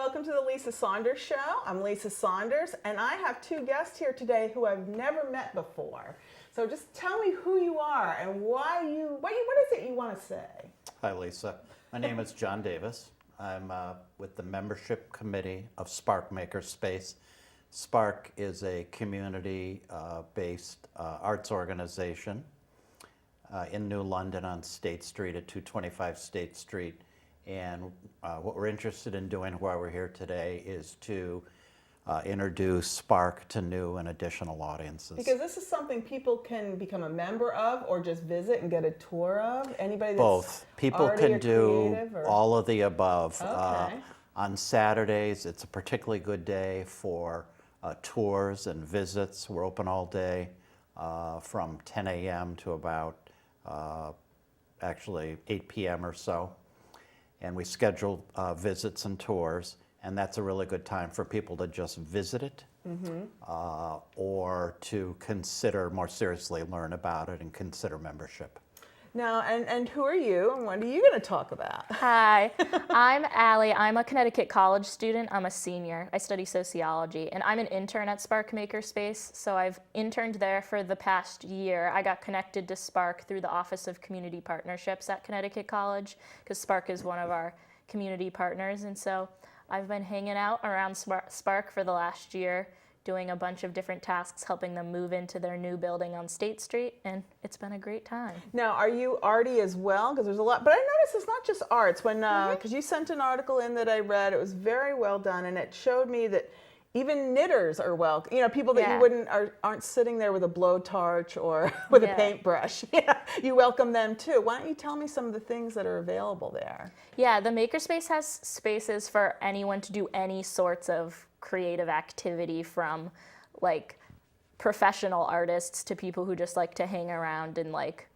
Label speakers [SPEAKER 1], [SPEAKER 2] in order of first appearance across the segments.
[SPEAKER 1] welcome to the Lisa Saunders Show. I'm Lisa Saunders, and I have two guests here today who I've never met before. So just tell me who you are and what is it you want to say?
[SPEAKER 2] Hi, Lisa. My name is John Davis. I'm with the membership committee of Spark Makerspace. Spark is a community-based arts organization in New London on State Street at 225 State Street. And what we're interested in doing while we're here today is to introduce Spark to new and additional audiences.
[SPEAKER 1] Because this is something people can become a member of or just visit and get a tour of? Anybody that's
[SPEAKER 2] Both. People can do all of the above.
[SPEAKER 1] Okay.
[SPEAKER 2] On Saturdays, it's a particularly good day for tours and visits. We're open all day from 10 a.m. to about actually 8 p.m. or so. And we schedule visits and tours, and that's a really good time for people to just visit it or to consider more seriously, learn about it, and consider membership.
[SPEAKER 1] Now, and who are you, and what are you going to talk about?
[SPEAKER 3] Hi, I'm Allie. I'm a Connecticut college student. I'm a senior. I study sociology, and I'm an intern at Spark Makerspace, so I've interned there for the past year. I got connected to Spark through the Office of Community Partnerships at Connecticut College, because Spark is one of our community partners, and so I've been hanging out around Spark for the last year, doing a bunch of different tasks, helping them move into their new building on State Street, and it's been a great time.
[SPEAKER 1] Now, are you arty as well? Because there's a lot, but I noticed it's not just arts. When because you sent an article in that I read, it was very well done, and it showed me that even knitters are welcome. You know, people that you aren't sitting there with a blowtorch or with a paintbrush. You welcome them too. Why don't you tell me some of the things that are available there?
[SPEAKER 3] Yeah, the Makerspace has spaces for anyone to do any sorts of creative activity, from like professional artists to people who just like to hang around and like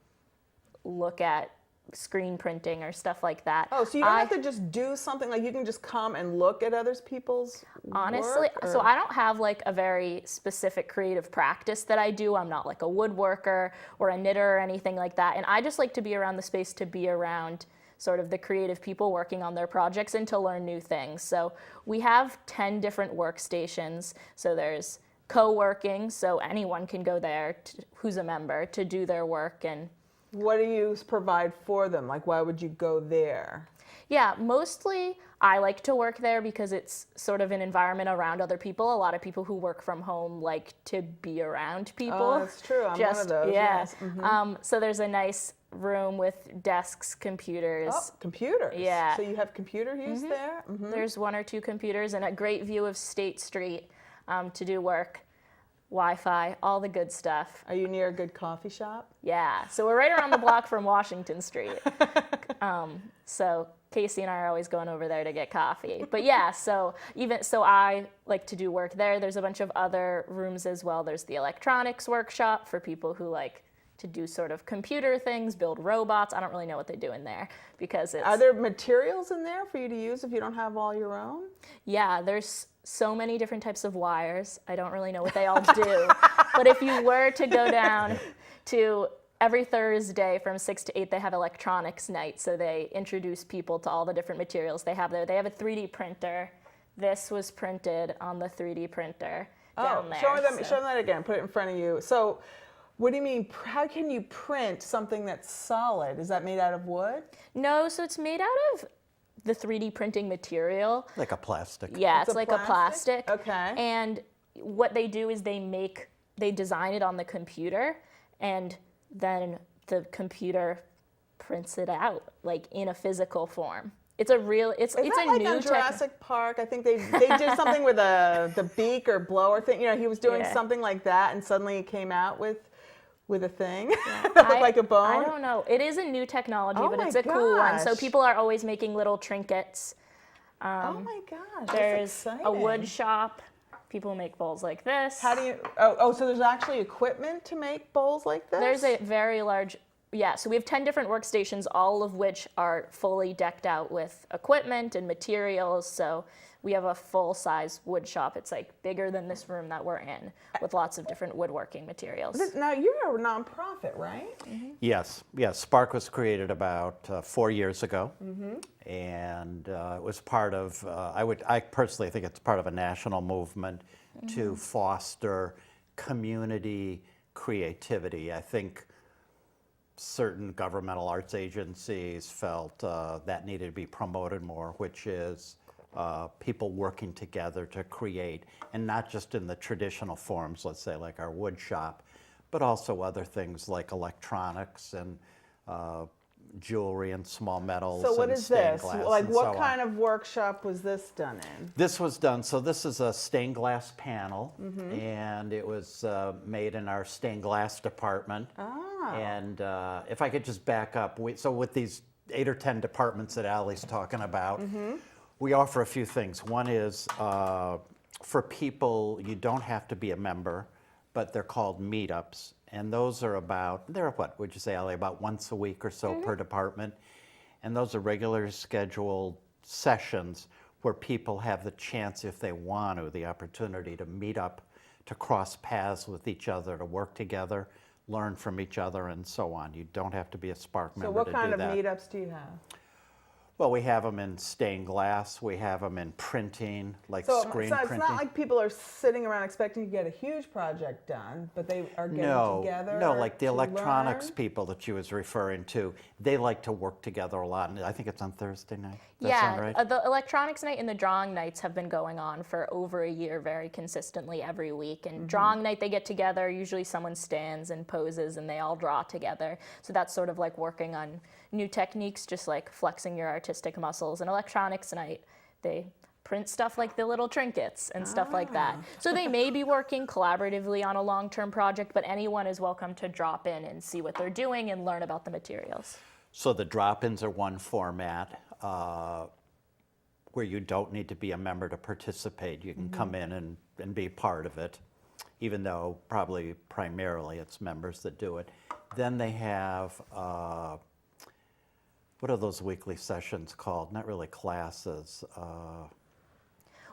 [SPEAKER 3] look at screen printing or stuff like that.
[SPEAKER 1] Oh, so you don't have to just do something, like you can just come and look at other people's
[SPEAKER 3] honestly
[SPEAKER 1] work,
[SPEAKER 3] so I don't have like a very specific creative practice that I do. I'm not like a woodworker or a knitter or anything like that, and I just like to be around the space to be around sort of the creative people working on their projects and to learn new things. So we have 10 different workstations. So there's co-working, so anyone can go there who's a member to do their work. And
[SPEAKER 1] what do you provide for them? Like, why would you go there?
[SPEAKER 3] yeah, mostly I like to work there because it's sort of an environment around other people. A lot of people who work from home like to be around people.
[SPEAKER 1] Oh, that's true. I'm one of those.
[SPEAKER 3] Yeah.
[SPEAKER 1] Yes.
[SPEAKER 3] So there's a nice room with desks, computers.
[SPEAKER 1] Oh, computers.
[SPEAKER 3] Yeah.
[SPEAKER 1] So you have computer use there?
[SPEAKER 3] There's one or two computers and a great view of State Street to do work, Wi-Fi, all the good stuff.
[SPEAKER 1] Are you near a good coffee shop?
[SPEAKER 3] Yeah, so we're right around the block from Washington Street. So Casey and I are always going over there to get coffee. But yeah, so I like to do work there. There's a bunch of other rooms as well. There's the electronics workshop for people who like to do sort of computer things, build robots. I don't really know what they do in there because it's...
[SPEAKER 1] Are there materials in there for you to use if you don't have all your own?
[SPEAKER 3] Yeah, there's so many different types of wires. I don't really know what they all do. But if you were to go down to every Thursday from 6 to 8, they have electronics night. So they introduce people to all the different materials they have there. They have a 3D printer. This was printed on the 3D printer down there.
[SPEAKER 1] Show them that again. Put it in front of you. So what do you mean? How can you print something that's solid? Is that made out of wood?
[SPEAKER 3] No, so it's made out of the 3D printing material.
[SPEAKER 2] Like a plastic.
[SPEAKER 3] Yeah, it's like a plastic.
[SPEAKER 1] Okay.
[SPEAKER 3] And what they do is they design it on the computer, and then the computer prints it out like in a physical form. It's a real, it's a
[SPEAKER 1] like
[SPEAKER 3] new
[SPEAKER 1] on Jurassic Park? I think they did something with the beak or blower thing. You know, he was doing something like that, and suddenly he came out with a thing that looked like a bone.
[SPEAKER 3] I don't know. It is a new technology, but it's a cool one. So people are always making little trinkets.
[SPEAKER 1] Oh my gosh,
[SPEAKER 3] There's
[SPEAKER 1] that's
[SPEAKER 3] a wood shop. People make bowls like this.
[SPEAKER 1] How do you? Oh, so there's actually equipment to make bowls like this?
[SPEAKER 3] There's a very large Yeah, so we have 10 different workstations, all of which are fully decked out with equipment and materials. So we have a full-size wood shop. It's like bigger than this room that we're in, with lots of different woodworking materials.
[SPEAKER 1] Now, you're a nonprofit, right?
[SPEAKER 3] Mm-hmm.
[SPEAKER 2] Yes, yes. Spark was created about 4 years ago, and it was part of. I personally think it's part of a national movement to foster community creativity. I think certain governmental arts agencies felt that needed to be promoted more, which is people working together to create, and not just in the traditional forms, let's say like our wood shop, but also other things like electronics and jewelry and small metals.
[SPEAKER 1] So what
[SPEAKER 2] and
[SPEAKER 1] is
[SPEAKER 2] stained
[SPEAKER 1] this?
[SPEAKER 2] glass
[SPEAKER 1] Like
[SPEAKER 2] and
[SPEAKER 1] what
[SPEAKER 2] so on.
[SPEAKER 1] kind of workshop was this done in?
[SPEAKER 2] This was done, so this is a stained glass panel, and it was made in our stained glass department.
[SPEAKER 1] Oh.
[SPEAKER 2] And if I could just back up, so with these 8 or 10 departments that Allie's talking about, we offer a few things. One is for people, you don't have to be a member, but they're called meetups. And those are they're what would you say, Allie, about once a week or so per department. And those are regularly scheduled sessions where people have the chance, if they want to, the opportunity to meet up, to cross paths with each other, to work together, learn from each other, and so on. You don't have to be a Spark
[SPEAKER 1] So
[SPEAKER 2] member
[SPEAKER 1] what
[SPEAKER 2] to
[SPEAKER 1] kind
[SPEAKER 2] do
[SPEAKER 1] of
[SPEAKER 2] that.
[SPEAKER 1] meetups do you have?
[SPEAKER 2] Well, we have them in stained glass. We have them in printing, like
[SPEAKER 1] So
[SPEAKER 2] screen
[SPEAKER 1] it's
[SPEAKER 2] printing.
[SPEAKER 1] not like people are sitting around expecting to get a huge project done, but they are getting together.
[SPEAKER 2] No, like the
[SPEAKER 1] to
[SPEAKER 2] electronics
[SPEAKER 1] learn?
[SPEAKER 2] people that you was referring to, they like to work together a lot. And I think it's on Thursday night. Does that
[SPEAKER 3] Yeah,
[SPEAKER 2] sound right?
[SPEAKER 3] the electronics night and the drawing nights have been going on for over a year very consistently every week. And drawing night, they get together. Usually someone stands and poses and they all draw together. So that's sort of like working on new techniques, just like flexing your artistic muscles. And electronics night, they print stuff like the little trinkets and stuff like that. So they may be working collaboratively on a long-term project, but anyone is welcome to drop in and see what they're doing and learn about the materials.
[SPEAKER 2] So the drop-ins are one format where you don't need to be a member to participate. You can come in and be part of it, even though probably primarily it's members that do it. Then they have, what are those weekly sessions called? Not really classes.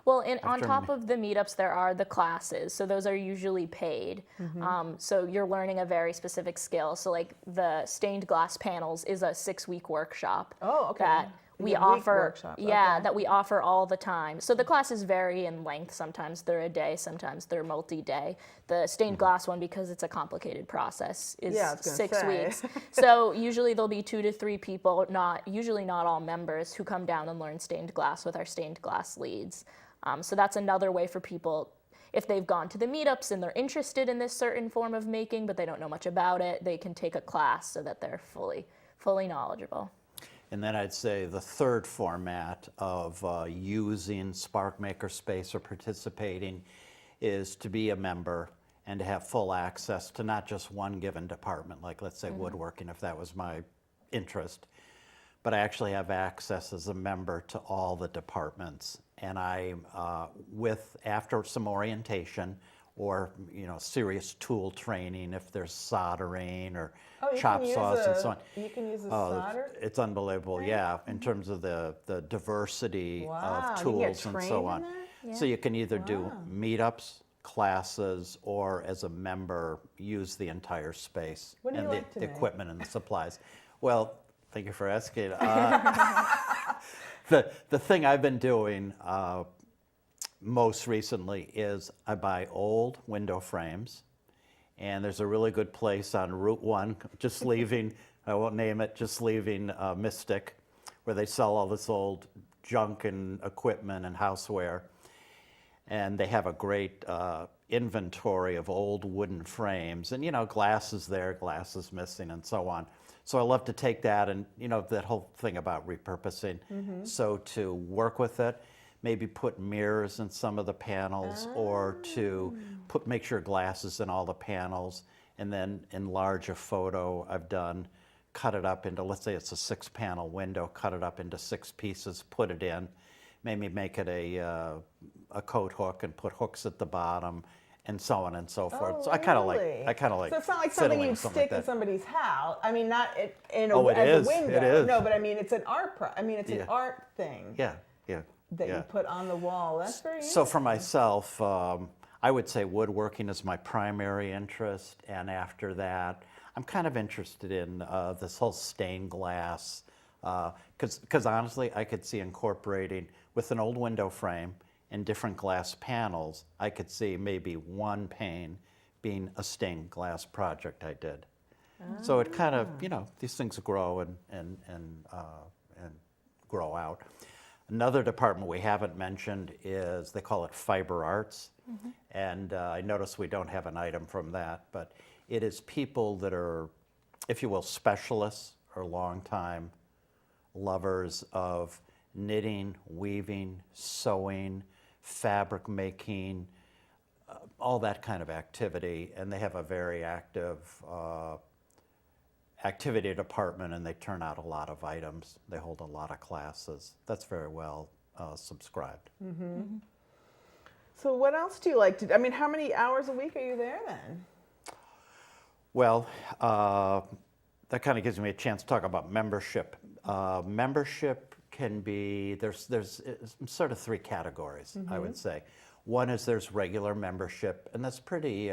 [SPEAKER 3] Well, on top of the meetups, there are the classes. So those are usually paid. So you're learning a very specific skill. So like the stained glass panels is a 6-week workshop.
[SPEAKER 1] Oh, okay.
[SPEAKER 3] That we
[SPEAKER 1] Like a week
[SPEAKER 3] offer.
[SPEAKER 1] workshop,
[SPEAKER 3] Yeah,
[SPEAKER 1] okay.
[SPEAKER 3] that we offer all the time. So the classes vary in length. Sometimes they're a day, sometimes they're multi-day. The stained glass one, because it's a complicated process, is
[SPEAKER 1] Yeah, I was gonna
[SPEAKER 3] 6
[SPEAKER 1] say.
[SPEAKER 3] weeks. So usually there'll be 2 to 3 people, usually not all members, who come down and learn stained glass with our stained glass leads. So that's another way for people, if they've gone to the meetups and they're interested in this certain form of making, but they don't know much about it, they can take a class so that they're fully knowledgeable.
[SPEAKER 2] And then I'd say the third format of using Spark Makerspace or participating is to be a member and to have full access to not just one given department, like let's say woodworking, if that was my interest, but I actually have access as a member to all the departments. And I, after some orientation or serious tool training, if there's soldering or chop saws and so on.
[SPEAKER 1] You can use a
[SPEAKER 2] Oh,
[SPEAKER 1] solder?
[SPEAKER 2] it's unbelievable, yeah, in terms of the diversity
[SPEAKER 1] Wow,
[SPEAKER 2] of
[SPEAKER 1] you can get
[SPEAKER 2] tools and
[SPEAKER 1] trained
[SPEAKER 2] so
[SPEAKER 1] in
[SPEAKER 2] on.
[SPEAKER 1] that?
[SPEAKER 2] So you can either do meetups, classes, or as a member, use the entire space
[SPEAKER 1] What do
[SPEAKER 2] and
[SPEAKER 1] you like to
[SPEAKER 2] the
[SPEAKER 1] make?
[SPEAKER 2] equipment and the supplies. Well, thank you for asking. The thing I've been doing most recently is I buy old window frames, and there's a really good place on Route 1, just leaving, I won't name it, just leaving Mystic, where they sell all this old junk and equipment and houseware. And they have a great inventory of old wooden frames, and glass is there, glass is missing, and so on. So I love to take that and that whole thing about repurposing. So to work with it, maybe put mirrors in some of the panels, or to make sure glass is in all the panels, and then enlarge a photo I've done, cut it up into, let's say it's a 6-panel window, cut it up into 6 pieces, put it in, maybe make it a coat hook and put hooks at the bottom, and so on and so forth.
[SPEAKER 1] Oh,
[SPEAKER 2] So I kind of
[SPEAKER 1] really?
[SPEAKER 2] like
[SPEAKER 1] So it's not like something
[SPEAKER 2] fiddling
[SPEAKER 1] you'd
[SPEAKER 2] with something
[SPEAKER 1] stick
[SPEAKER 2] like
[SPEAKER 1] in
[SPEAKER 2] that.
[SPEAKER 1] somebody's house. I mean, not in
[SPEAKER 2] Oh, it
[SPEAKER 1] as
[SPEAKER 2] is.
[SPEAKER 1] a window.
[SPEAKER 2] It is.
[SPEAKER 1] No, but I mean, it's an art. I mean, it's an
[SPEAKER 2] Yeah.
[SPEAKER 1] art thing
[SPEAKER 2] Yeah, yeah,
[SPEAKER 1] that
[SPEAKER 2] yeah.
[SPEAKER 1] you put on the wall. That's very
[SPEAKER 2] So for
[SPEAKER 1] interesting.
[SPEAKER 2] myself, I would say woodworking is my primary interest, and after that, I'm kind of interested in this whole stained glass, because honestly, I could see incorporating with an old window frame and different glass panels, I could see maybe one pane being a stained glass project I did. So it kind of, these things grow and grow out. Another department we haven't mentioned is, they call it fiber arts. And I notice we don't have an item from that, but it is people that are, if you will, specialists or longtime lovers of knitting, weaving, sewing, fabric making, all that kind of activity. And they have a very active activity department, and they turn out a lot of items. They hold a lot of classes. That's very well subscribed.
[SPEAKER 1] So what else do you like to do? I mean, how many hours a week are you there then?
[SPEAKER 2] Well, that kind of gives me a chance to talk about membership. Membership can be, there's sort of three categories, I would say. One is there's regular membership, and that's pretty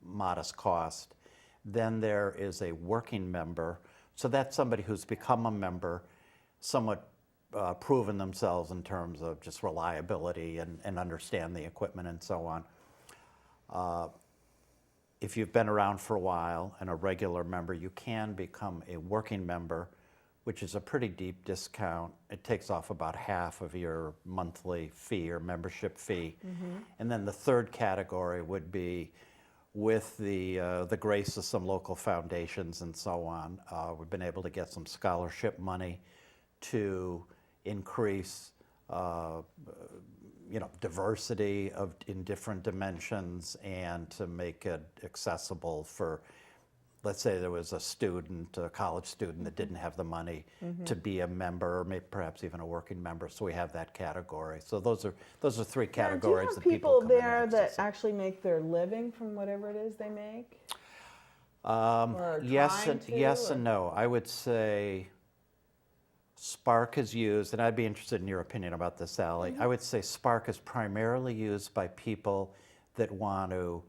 [SPEAKER 2] modest cost. Then there is a working member. So that's somebody who's become a member, somewhat proven themselves in terms of just reliability and understand the equipment and so on. If you've been around for a while and a regular member, you can become a working member, which is a pretty deep discount. It takes off about half of your monthly fee or membership fee. And then the third category would be, with the grace of some local foundations and so on, we've been able to get some scholarship money to increase diversity in different dimensions, and to make it accessible for, let's say there was a college student that didn't have the money to be a member, or maybe perhaps even a working member. So we have that category. So those are three categories
[SPEAKER 1] Now,
[SPEAKER 2] that
[SPEAKER 1] do you
[SPEAKER 2] people
[SPEAKER 1] have
[SPEAKER 2] come
[SPEAKER 1] people
[SPEAKER 2] in
[SPEAKER 1] there
[SPEAKER 2] and
[SPEAKER 1] that
[SPEAKER 2] access.
[SPEAKER 1] actually make their living from whatever it is they make?
[SPEAKER 2] Yes
[SPEAKER 1] or-
[SPEAKER 2] and no. I would say Spark is used, and I'd be interested in your opinion about this, Allie. I would say Spark is primarily used by people that want to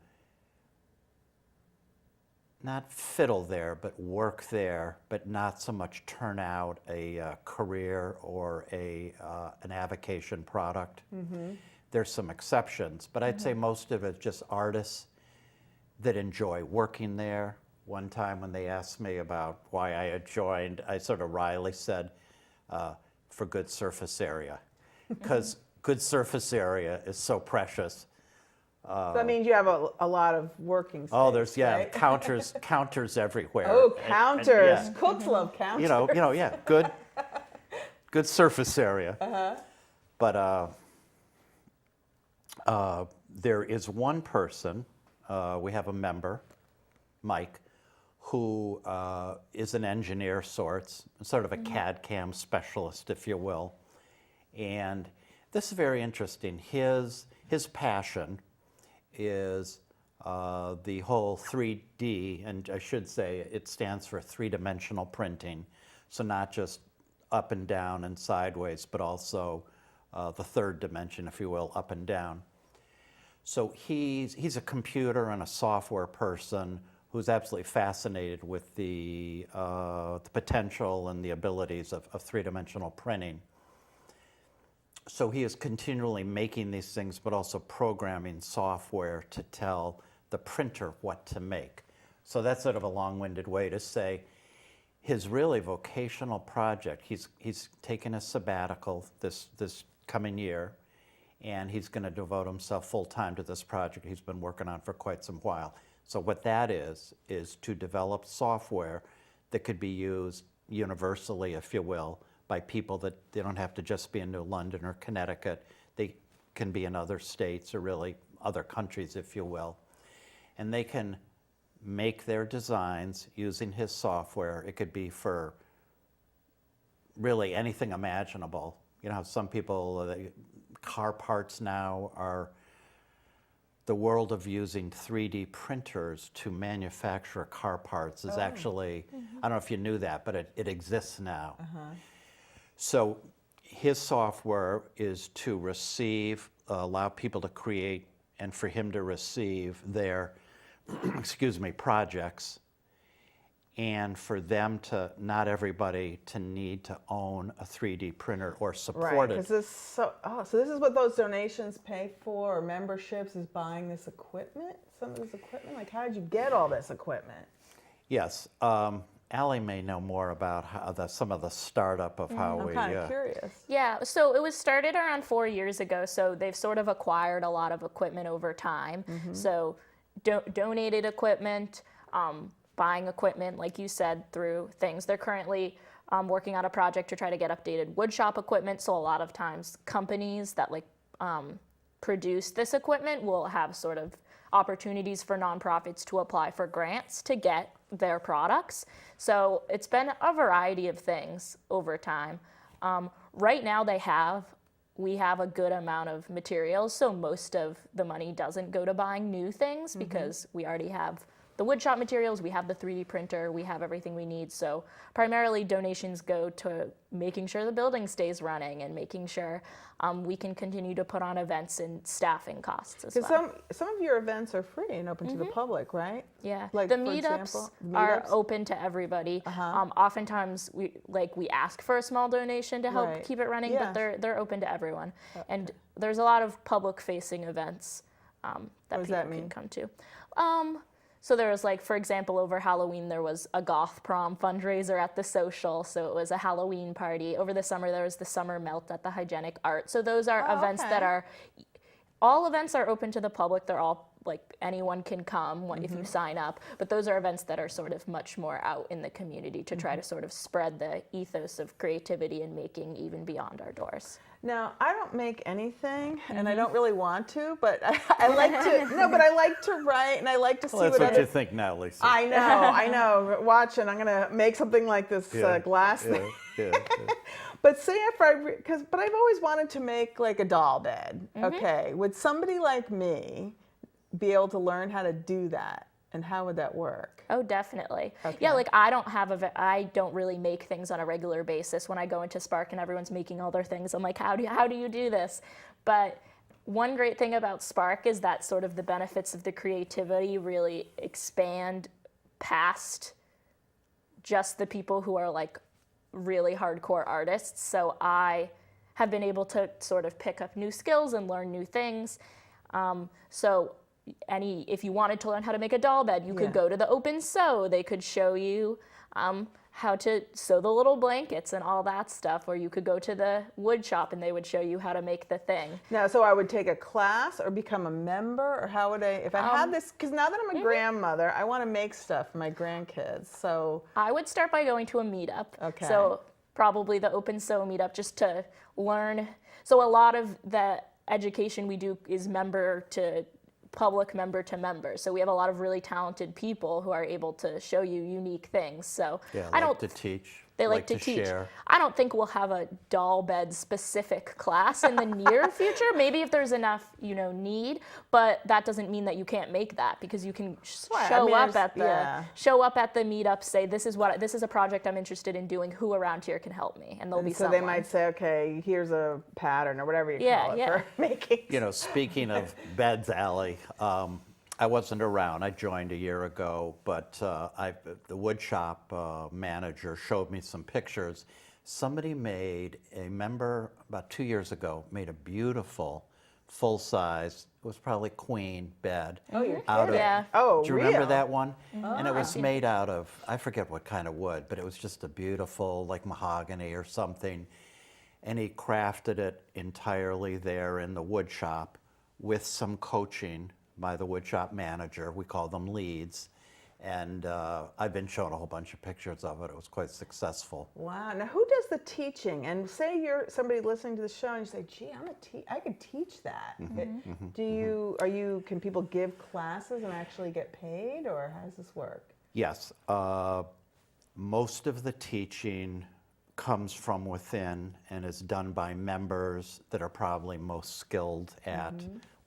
[SPEAKER 2] not fiddle there, but work there, but not so much turn out a career or an avocation product. There's some exceptions, but I'd say most of it's just artists that enjoy working there. One time when they asked me about why I had joined, I sort of wryly said, for good surface area, because good surface area is so precious.
[SPEAKER 1] So that means you have a lot of working space.
[SPEAKER 2] Oh, there's
[SPEAKER 1] right?
[SPEAKER 2] counters everywhere.
[SPEAKER 1] Oh,
[SPEAKER 2] And-
[SPEAKER 1] counters.
[SPEAKER 2] yeah.
[SPEAKER 1] Cooks love counters.
[SPEAKER 2] Yeah, good surface area. But there is one person, we have a member, Mike, who is an engineer sorts, sort of a CAD/CAM specialist, if you will. And this is very interesting. His passion is the whole 3D, and I should say it stands for three-dimensional printing. So not just up and down and sideways, but also the third dimension, if you will, up and down. So he's a computer and a software person who's absolutely fascinated with the potential and the abilities of three-dimensional printing. So he is continually making these things, but also programming software to tell the printer what to make. So that's sort of a long-winded way to say his really vocational project, he's taken a sabbatical this coming year, and he's going to devote himself full-time to this project he's been working on for quite some while. So what that is to develop software that could be used universally, if you will, by people that they don't have to just be in New London or Connecticut. They can be in other states or really other countries, if you will. And they can make their designs using his software. It could be for really anything imaginable. You know, some people, car parts now are the world of using 3D printers to manufacture car parts is actually, I don't know if you knew that, but it exists now. So his software is to receive, allow people to create, and for him to receive their, excuse me, projects, and for them to, not everybody to need to own a 3D printer or support
[SPEAKER 1] Right,
[SPEAKER 2] it.
[SPEAKER 1] because so this is what those donations pay for, or memberships, is buying this equipment, some of this equipment? Like, how did you get all this equipment?
[SPEAKER 2] Yes, Allie may know more about how some of the startup of how
[SPEAKER 1] I'm
[SPEAKER 2] we.
[SPEAKER 1] kind of curious.
[SPEAKER 3] Yeah, so it was started around 4 years ago, so they've sort of acquired a lot of equipment over time. So donated equipment, buying equipment, like you said, through things. They're currently working on a project to try to get updated woodshop equipment, so a lot of times companies that produce this equipment will have sort of opportunities for nonprofits to apply for grants to get their products. So it's been a variety of things over time. Right now we have a good amount of materials, so most of the money doesn't go to buying new things because we already have the woodshop materials, we have the 3D printer, we have everything we need. So primarily donations go to making sure the building stays running and making sure we can continue to put on events and staffing costs as well.
[SPEAKER 1] Because some of your events are free and open to the public, right?
[SPEAKER 3] Yeah,
[SPEAKER 1] Like,
[SPEAKER 3] the
[SPEAKER 1] for
[SPEAKER 3] meetups
[SPEAKER 1] example,
[SPEAKER 3] are
[SPEAKER 1] meetups?
[SPEAKER 3] open to everybody. Oftentimes we ask for a small donation to help
[SPEAKER 1] Right.
[SPEAKER 3] keep it running,
[SPEAKER 1] Yes.
[SPEAKER 3] but they're open to everyone. And there's a lot of public-facing events that
[SPEAKER 1] does
[SPEAKER 3] people
[SPEAKER 1] that
[SPEAKER 3] can
[SPEAKER 1] mean?
[SPEAKER 3] come to. So there was, like, for example, over Halloween, there was a goth prom fundraiser at the Social, so it was a Halloween party. Over the summer, there was the summer melt at the Hygienic Art. So those are events that are, all events are open to the public. They're all, like, anyone can come if you sign up. But those are events that are sort of much more out in the community to try to sort of spread the ethos of creativity and making even beyond our doors.
[SPEAKER 1] Now, I don't make anything, and I don't really want to, but I like to. No, but I like to write, and I like to see
[SPEAKER 2] Well, that's
[SPEAKER 1] what
[SPEAKER 2] what
[SPEAKER 1] other.
[SPEAKER 2] you think now, Lisa.
[SPEAKER 1] I know. Watch, and I'm gonna make something like this glass thing.
[SPEAKER 2] Yeah.
[SPEAKER 1] But say after but I've always wanted to make like a doll bed. Okay, would somebody like me be able to learn how to do that, and how would that work?
[SPEAKER 3] Oh, definitely.
[SPEAKER 1] Okay.
[SPEAKER 3] Yeah, like I don't really make things on a regular basis. When I go into Spark and everyone's making all their things, I'm like, how do you do this? But one great thing about Spark is that sort of the benefits of the creativity really expand past just the people who are like really hardcore artists. So I have been able to sort of pick up new skills and learn new things. If you wanted to learn how to make a doll bed, you could go to the Open Sew. They could show you how to sew the little blankets and all that stuff. Or you could go to the wood shop and they would show you how to make the thing.
[SPEAKER 1] Now, so I would take a class or become a member, or how would if I had this, because now that I'm a grandmother, I want to make stuff for my grandkids. So
[SPEAKER 3] I would start by going to a meetup.
[SPEAKER 1] Okay.
[SPEAKER 3] So probably the Open Sew meetup, just to learn. So a lot of the education we do is public member to member. So we have a lot of really talented people who are able to show you unique things. So
[SPEAKER 2] Yeah,
[SPEAKER 3] I don't
[SPEAKER 2] to teach.
[SPEAKER 3] They like to teach.
[SPEAKER 2] Share.
[SPEAKER 3] I don't think we'll have a doll bed specific class in the near future. Maybe if there's enough, need, but that doesn't mean that you can't make that, because you can show up at the meetup, say this is a project I'm interested in doing. Who around here can help me? And there'll be
[SPEAKER 1] so
[SPEAKER 3] someone.
[SPEAKER 1] they might say, okay, here's a pattern or whatever you call it for making.
[SPEAKER 2] Speaking of beds, Allie, I wasn't around. I joined a year ago, but the wood shop manager showed me some pictures. Somebody a member about 2 years ago, made a beautiful full-size, it was probably queen bed.
[SPEAKER 1] Oh, you're
[SPEAKER 2] out
[SPEAKER 1] kidding.
[SPEAKER 3] Yeah.
[SPEAKER 1] Oh,
[SPEAKER 2] Do you remember
[SPEAKER 1] real?
[SPEAKER 2] that one? And it was made out of, I forget what kind of wood, but it was just a beautiful, like mahogany or something. And he crafted it entirely there in the wood shop with some coaching by the woodshop manager. We call them leads. And I've been shown a whole bunch of pictures of it. It was quite successful.
[SPEAKER 1] Wow. Now, who does the teaching? And say you're somebody listening to the show and you say, gee, I could teach that. Can people give classes and actually get paid, or how does this work?
[SPEAKER 2] Yes. Most of the teaching comes from within and is done by members that are probably most skilled at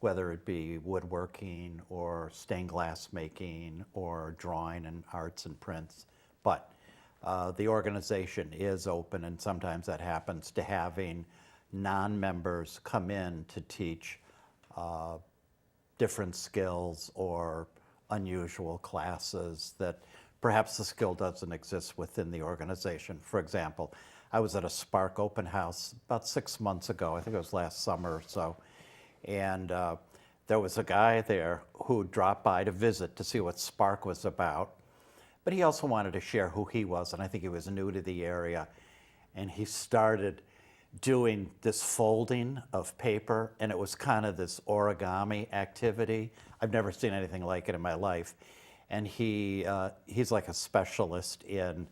[SPEAKER 2] whether it be woodworking or stained glass making or drawing and arts and prints. But the organization is open, and sometimes that happens, to having non-members come in to teach different skills or unusual classes that perhaps the skill doesn't exist within the organization. For example, I was at a Spark open house about 6 months ago, I think it was last summer or so, and there was a guy there who dropped by to visit to see what Spark was about, but he also wanted to share who he was, and I think he was new to the area, and he started doing this folding of paper, and it was kind of this origami activity. I've never seen anything like it in my life. And he's like a specialist in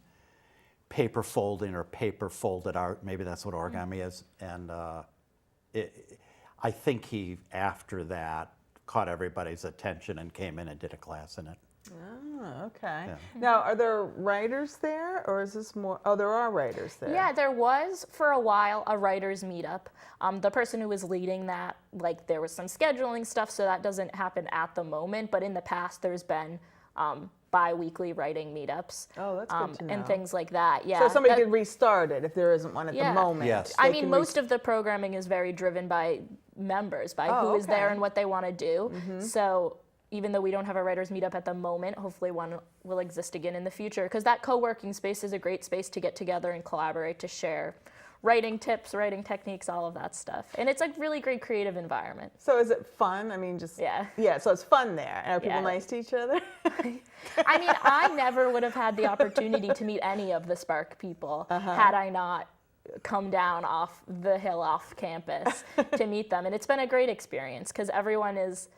[SPEAKER 2] paper folding or paper folded art. Maybe that's what origami is. And I think he, after that, caught everybody's attention and came in and did a class in it.
[SPEAKER 1] Oh, okay.
[SPEAKER 2] Yeah.
[SPEAKER 1] Now, are there writers there, or is this more? Oh, there are writers there.
[SPEAKER 3] Yeah, there was for a while a writers meetup. The person who was leading that, like, there was some scheduling stuff, so that doesn't happen at the moment. But in the past, there's been bi-weekly writing meetups.
[SPEAKER 1] Oh, that's good to know.
[SPEAKER 3] And things like that. Yeah.
[SPEAKER 1] So somebody could restart it if there isn't one at the moment.
[SPEAKER 2] Yes.
[SPEAKER 3] I mean, most of the programming is very driven by members, by who is there and what they want to do. So even though we don't have a writers meetup at the moment, hopefully one will exist again in the future, because that co-working space is a great space to get together and collaborate, to share writing tips, writing techniques, all of that stuff. And it's a really great creative environment.
[SPEAKER 1] So is it fun? I mean, just yeah. So it's fun there. And are people nice to each other?
[SPEAKER 3] I mean, I never would have had the opportunity to meet any of the Spark people had I not come down off the hill off campus to meet them. And it's been a great experience, because everyone is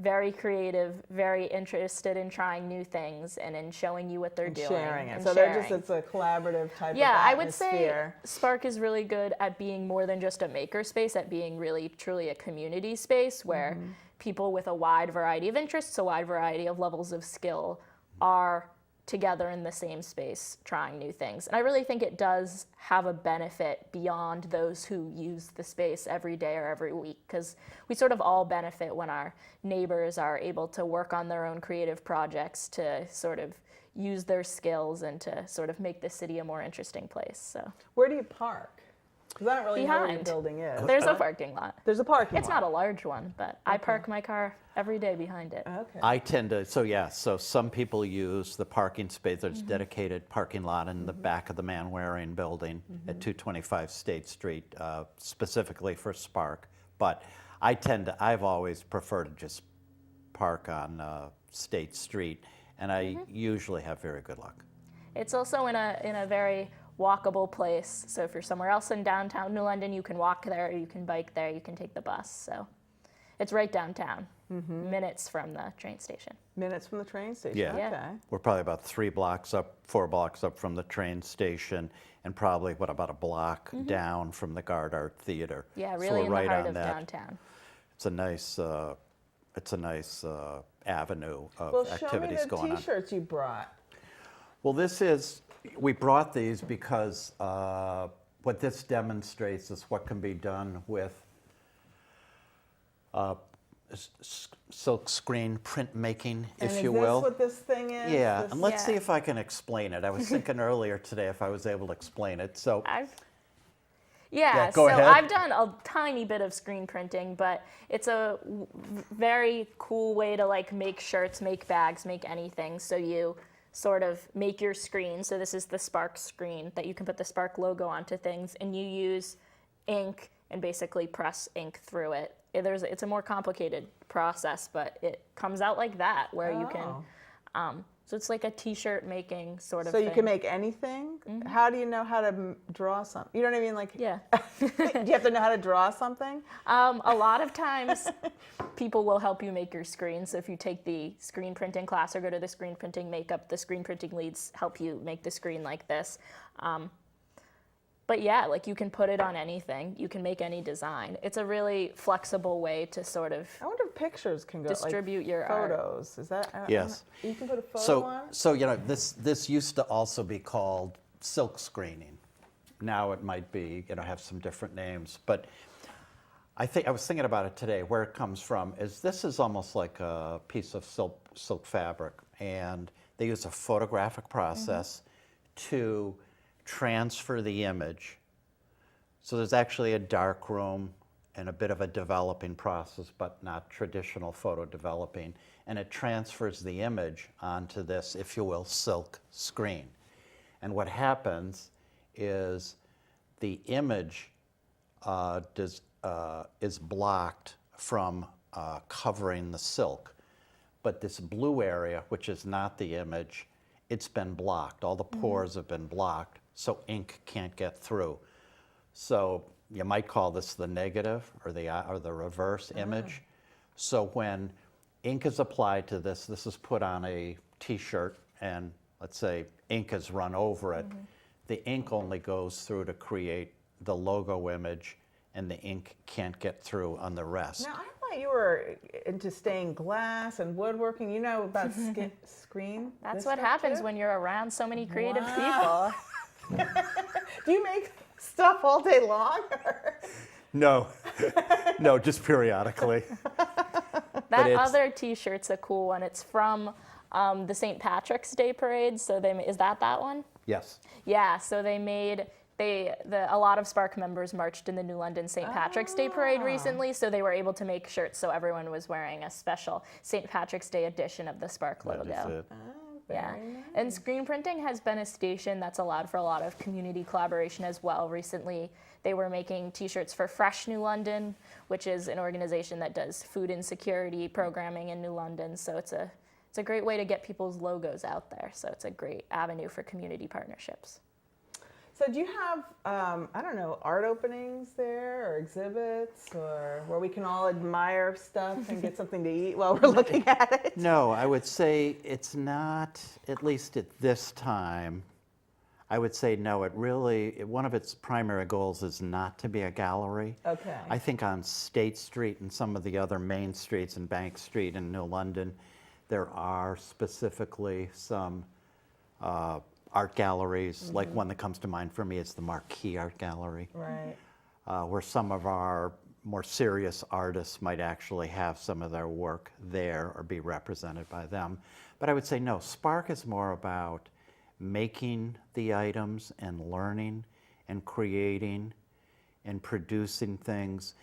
[SPEAKER 3] very creative, very interested in trying new things and in showing you what they're doing.
[SPEAKER 1] Sharing it.
[SPEAKER 3] And
[SPEAKER 1] So
[SPEAKER 3] sharing.
[SPEAKER 1] it's a collaborative type of atmosphere.
[SPEAKER 3] Yeah, I would say Spark is really good at being more than just a makerspace, at being really, truly a community space where people with a wide variety of interests, a wide variety of levels of skill are together in the same space trying new things. And I really think it does have a benefit beyond those who use the space every day or every week, because we sort of all benefit when our neighbors are able to work on their own creative projects to sort of use their skills and to sort of make the city a more interesting place. So
[SPEAKER 1] Where do you park? Because I don't really know where your
[SPEAKER 3] Behind.
[SPEAKER 1] building is.
[SPEAKER 3] there's a parking lot.
[SPEAKER 1] There's a parking
[SPEAKER 3] It's
[SPEAKER 1] lot.
[SPEAKER 3] not a large one, but I park my car every day behind it.
[SPEAKER 1] Okay.
[SPEAKER 2] I tend to, so some people use the parking space. There's dedicated parking lot in the back of the Manwaring building at 225 State Street, specifically for Spark. But I've always preferred to just park on State Street, and I usually have very good luck.
[SPEAKER 3] It's also in a very walkable place. So if you're somewhere else in downtown New London, you can walk there, you can bike there, you can take the bus. So it's right downtown, minutes from the train station.
[SPEAKER 1] Minutes from the train station.
[SPEAKER 2] Yeah.
[SPEAKER 1] Okay.
[SPEAKER 2] We're probably about 4 blocks up from the train station, and probably, about a block down from the Gard Art Theater.
[SPEAKER 3] Yeah,
[SPEAKER 2] So
[SPEAKER 3] really
[SPEAKER 2] we're
[SPEAKER 3] in
[SPEAKER 2] right
[SPEAKER 3] the heart
[SPEAKER 2] on
[SPEAKER 3] of
[SPEAKER 2] that.
[SPEAKER 3] downtown.
[SPEAKER 2] It's a nice avenue of
[SPEAKER 1] Well, show me
[SPEAKER 2] activities
[SPEAKER 1] the
[SPEAKER 2] going on.
[SPEAKER 1] T-shirts you brought.
[SPEAKER 2] Well, we brought these because what this demonstrates is what can be done with silk screen printmaking, if you will.
[SPEAKER 1] Is this what this thing is?
[SPEAKER 2] Yeah,
[SPEAKER 1] This-
[SPEAKER 2] and let's see if I can explain it. I was thinking earlier today if I was able to explain it. So
[SPEAKER 3] Yeah,
[SPEAKER 2] go
[SPEAKER 3] so
[SPEAKER 2] ahead.
[SPEAKER 3] I've done a tiny bit of screen printing, but it's a very cool way to like make shirts, make bags, make anything. So you sort of make your screen. So this is the Spark screen that you can put the Spark logo onto things, and you use ink and basically press ink through it. It's a more complicated process, but it comes out like that, where you can. So it's like a T-shirt making sort of
[SPEAKER 1] So
[SPEAKER 3] thing.
[SPEAKER 1] you can make anything? How do you know how to draw something? You know what I mean? Like,
[SPEAKER 3] Yeah.
[SPEAKER 1] do you have to know how to draw something?
[SPEAKER 3] A lot of times people will help you make your screen. So if you take the screen printing class or go to the screen printing makeup, the screen printing leads help you make the screen like this. But yeah, like you can put it on anything. You can make any design. It's a really flexible way to sort of
[SPEAKER 1] I wonder if pictures can go
[SPEAKER 3] distribute
[SPEAKER 1] like
[SPEAKER 3] your art.
[SPEAKER 1] photos. Is that? I don't
[SPEAKER 2] Yes.
[SPEAKER 1] know. You can put a photo on?
[SPEAKER 2] So this used to also be called silk screening. Now it might be, have some different names. But I was thinking about it today. Where it comes from is this is almost like a piece of silk fabric, and they use a photographic process to transfer the image. So there's actually a dark room and a bit of a developing process, but not traditional photo developing, and it transfers the image onto this, if you will, silk screen. And what happens is the image is blocked from covering the silk. But this blue area, which is not the image, it's been blocked. All the pores have been blocked, so ink can't get through. So you might call this the negative or the reverse image. So when ink is applied to this, this is put on a t-shirt, and let's say ink is run over it. The ink only goes through to create the logo image, and the ink can't get through on the rest.
[SPEAKER 1] Now, I thought you were into stained glass and woodworking. You know about screen?
[SPEAKER 3] That's what happens when you're around so many creative people.
[SPEAKER 1] Do you make stuff all day long?
[SPEAKER 2] No, no, just periodically.
[SPEAKER 3] That other T-shirt's a cool one. It's from the St. Patrick's Day parade. So is that one?
[SPEAKER 2] Yes.
[SPEAKER 3] Yeah. So they made a lot of Spark members marched in the New London St. Patrick's Day parade recently. So they were able to make shirts so everyone was wearing a special St. Patrick's Day edition of the Spark logo.
[SPEAKER 2] That is it.
[SPEAKER 3] Yeah,
[SPEAKER 1] Nice.
[SPEAKER 3] and screen printing has been a station that's allowed for a lot of community collaboration as well. Recently, they were making T-shirts for Fresh New London, which is an organization that does food insecurity programming in New London. So it's a great way to get people's logos out there. So it's a great avenue for community partnerships.
[SPEAKER 1] So do you have, I don't know, art openings there or exhibits or where we can all admire stuff and get something to eat while we're looking at it?
[SPEAKER 2] No, I would say it's not, at least at this time, I would say no, one of its primary goals is not to be a gallery.
[SPEAKER 1] Okay.
[SPEAKER 2] I think on State Street and some of the other main streets and Bank Street in New London, there are specifically some art galleries. Like one that comes to mind for me is the Marquee Art Gallery.
[SPEAKER 1] Right.
[SPEAKER 2] Where some of our more serious artists might actually have some of their work there or be represented by them. But I would say no, Spark is more about making the items and learning and creating and producing things,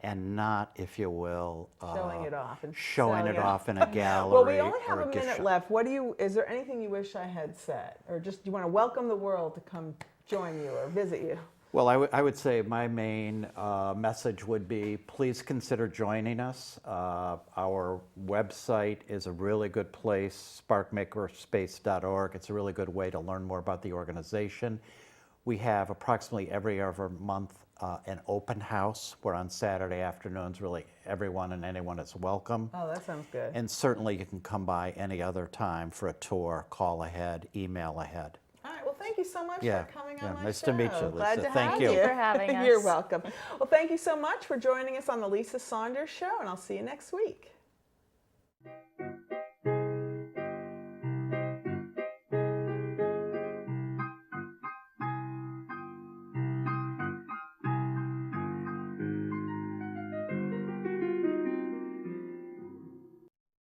[SPEAKER 2] and not, if you will,
[SPEAKER 1] Showing it off and
[SPEAKER 2] showing
[SPEAKER 1] selling
[SPEAKER 2] it off in a gallery.
[SPEAKER 1] Well, we only have
[SPEAKER 2] or
[SPEAKER 1] a
[SPEAKER 2] gift
[SPEAKER 1] minute
[SPEAKER 2] shop.
[SPEAKER 1] left. Is there anything you wish I had said? Or just, do you want to welcome the world to come join you or visit you?
[SPEAKER 2] Well, I would say my main message would be, please consider joining us. Our website is a really good place, sparkmakerspace.org. It's a really good way to learn more about the organization. We have approximately every other month an open house, where on Saturday afternoons, really everyone and anyone is welcome.
[SPEAKER 1] Oh, that sounds good.
[SPEAKER 2] And certainly you can come by any other time for a tour, call ahead, email ahead.
[SPEAKER 1] All right, well, thank you so much
[SPEAKER 2] Yeah,
[SPEAKER 1] for coming
[SPEAKER 2] yeah,
[SPEAKER 1] on my
[SPEAKER 2] nice
[SPEAKER 1] show.
[SPEAKER 2] to meet you,
[SPEAKER 1] Glad
[SPEAKER 2] Lisa.
[SPEAKER 1] to
[SPEAKER 2] Thank
[SPEAKER 1] have
[SPEAKER 2] you.
[SPEAKER 3] Thank you for having us.
[SPEAKER 1] You're welcome. Well, thank you so much for joining us on the Lisa Saunders Show, and I'll see you next week.